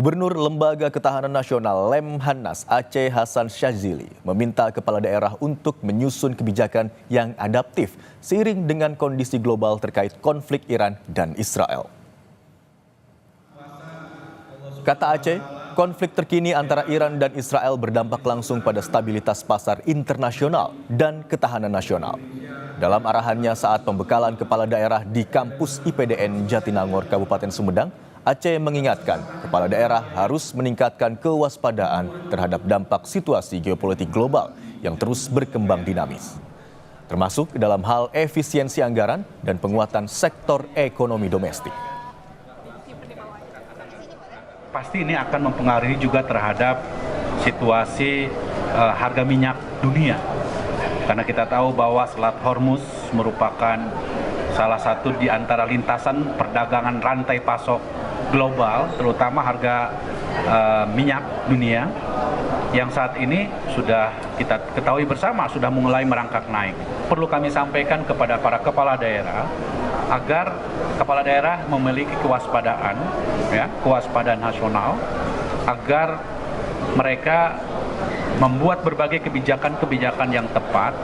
Gubernur Lembaga Ketahanan Nasional Lemhanas Aceh Hasan Syadzili meminta kepala daerah untuk menyusun kebijakan yang adaptif seiring dengan kondisi global terkait konflik Iran dan Israel. Kata Aceh, konflik terkini antara Iran dan Israel berdampak langsung pada stabilitas pasar internasional dan ketahanan nasional. Dalam arahannya saat pembekalan kepala daerah di kampus IPDN Jatinangor, Kabupaten Sumedang, Aceh mengingatkan kepala daerah harus meningkatkan kewaspadaan terhadap dampak situasi geopolitik global yang terus berkembang dinamis, termasuk dalam hal efisiensi anggaran dan penguatan sektor ekonomi domestik. Pasti ini akan mempengaruhi juga terhadap situasi harga minyak dunia. Karena kita tahu bahwa Selat Hormuz merupakan salah satu di antara lintasan perdagangan rantai pasok global, terutama harga minyak dunia yang saat ini sudah kita ketahui bersama sudah mulai merangkak naik. Perlu kami sampaikan kepada para kepala daerah agar kepala daerah memiliki kewaspadaan, kewaspadaan nasional, agar mereka membuat berbagai kebijakan-kebijakan yang tepat